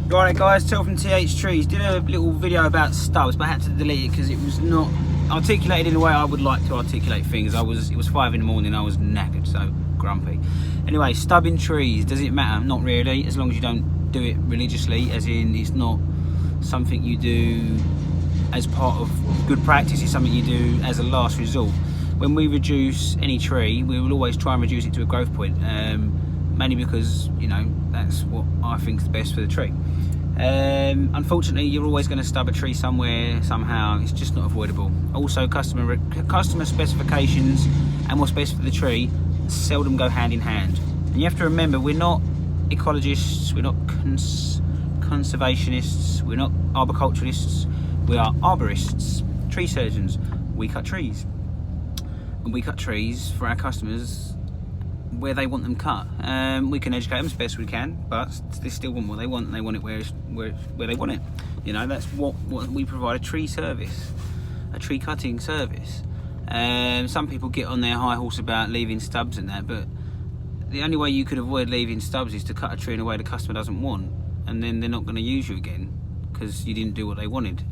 Right guys, Tel from TH Trees. Did a little video about stubs, but I had to delete it because it was not articulated in the way I would like to articulate things. It was 5 in the morning, I was knackered, so grumpy. Anyway, stubbing trees, does it matter? Not really, as long as you don't do it religiously, as in it's not something you do as part of good practice, it's something you do as a last resort. When we reduce any tree, we will always try and reduce it to a growth point, mainly because, you know, that's what I think is best for the tree. Unfortunately, you're always going to stub a tree somewhere, somehow. It's just not avoidable. Also, customer specifications and what's best for the tree seldom go hand in hand. And you have to remember, we're not ecologists, we're not conservationists, we're not arboriculturists, we are arborists, tree surgeons. We cut trees. And we cut trees for our customers where they want them cut. We can educate them as best we can, but they still want what they want, and they want it where they want it. You know, that's what we provide, a tree service, a tree cutting service. Some people get on their high horse about leaving stubs and that, but the only way you could avoid leaving stubs is to cut a tree in a way the customer doesn't want, and then they're not going to use you again because you didn't do what they wanted.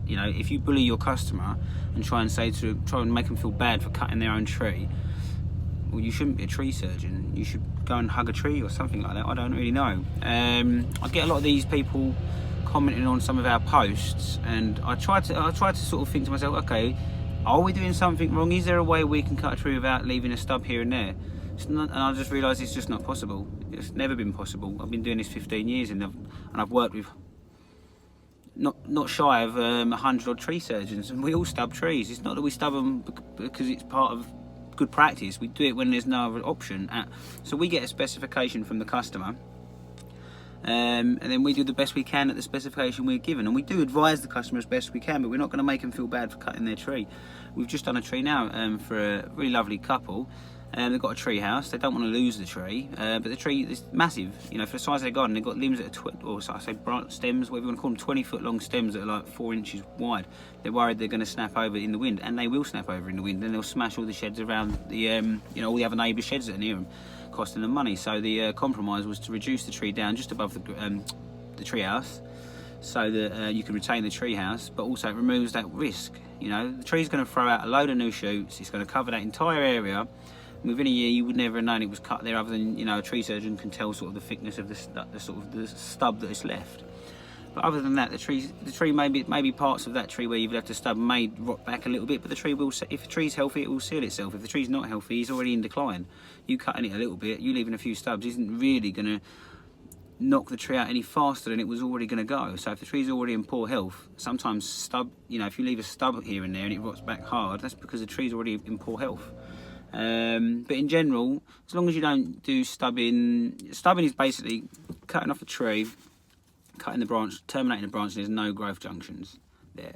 You know, if you bully your customer and try and make them feel bad for cutting their own tree, well, you shouldn't be a tree surgeon. You should go and hug a tree or something like that. I don't really know. I get a lot of these people commenting on some of our posts, and I try to sort of think to myself, okay, are we doing something wrong? Is there a way we can cut a tree without leaving a stub here and there? And I just realised it's just not possible. It's never been possible. I've been doing this 15 years, and I've worked with not shy of 100 odd tree surgeons, and we all stub trees. It's not that we stub them because it's part of good practice. We do it when there's no other option. So we get a specification from the customer, and then we do the best we can at the specification we're given, and we do advise the customer as best we can, but we're not going to make them feel bad for cutting their tree. We've just done a tree now for a really lovely couple. They've got a tree house. They don't want to lose the tree, but the tree is massive. You know, for the size of their garden, they've got limbs that are branch stems, whatever you want to call them, 20-foot long stems that are like 4 inches wide. They're worried they're going to snap over in the wind, and they will snap over in the wind. Then they'll smash all the sheds around the, you know, all the other neighbours' sheds that are near them, costing them money. So the compromise was to reduce the tree down just above the tree house, so that you can retain the tree house, but also it removes that risk. You know, the tree's going to throw out a load of new shoots. It's going to cover that entire area. Within a year, you would never have known it was cut there, other than, you know, a tree surgeon can tell sort of the thickness of the stub that is left. But other than that, the tree maybe parts of that tree where you've left a stub may rot back a little bit, but the tree will, if the tree's healthy, it will seal itself. If the tree's not healthy, it's already in decline. You cutting it a little bit, you leaving a few stubs, isn't really going to knock the tree out any faster than it was already going to go. So if the tree's already in poor health, sometimes you know, if you leave a stub here and there and it rots back hard, that's because the tree's already in poor health. But in general, as long as you don't do stubbing is basically cutting off a tree, cutting the branch, terminating the branch, and there's no growth junctions there,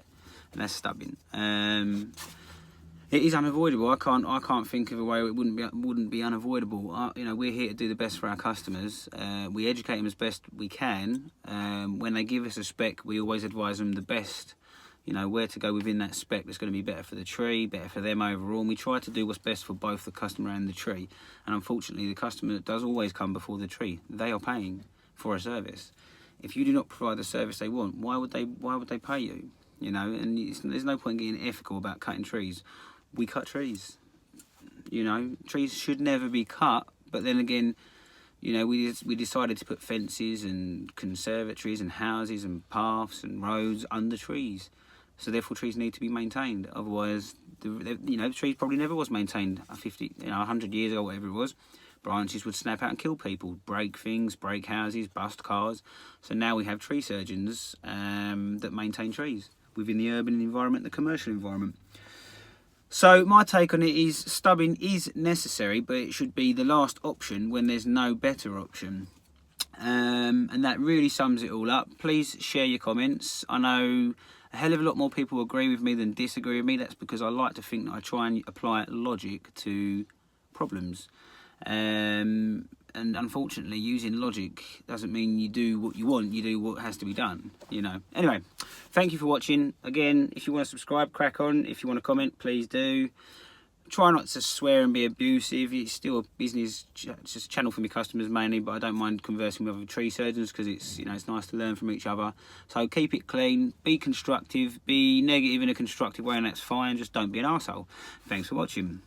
and that's stubbing. It is unavoidable. I can't think of a way it wouldn't be unavoidable. You know, we're here to do the best for our customers. We educate them as best we can. When they give us a spec, we always advise them the best, you know, where to go within that spec that's going to be better for the tree, better for them overall. And we try to do what's best for both the customer and the tree. And unfortunately, the customer does always come before the tree. They are paying for a service. If you do not provide the service they want, why would they pay you? You know, and there's no point getting ethical about cutting trees. We cut trees. You know, trees should never be cut. But then again, you know, we decided to put fences and conservatories and houses and paths and roads under trees. So therefore, trees need to be maintained. Otherwise, you know, the tree probably never was maintained 100 years ago, whatever it was. Branches would snap out and kill people, break things, break houses, bust cars. So now we have tree surgeons that maintain trees within the urban environment, the commercial environment. So my take on it is stubbing is necessary, but it should be the last option when there's no better option. And that really sums it all up. Please share your comments. I know a hell of a lot more people agree with me than disagree with me. That's because I like to think that I try and apply logic to problems. And unfortunately, using logic doesn't mean you do what you want, you do what has to be done, you know. Anyway, thank you for watching. Again, if you want to subscribe, crack on. If you want to comment, please do. Try not to swear and be abusive. It's still a business, it's just a channel for my customers mainly, but I don't mind conversing with other tree surgeons because it's, you know, it's nice to learn from each other. So keep it clean, be constructive, be negative in a constructive way, and that's fine. Just don't be an arsehole. Thanks for watching.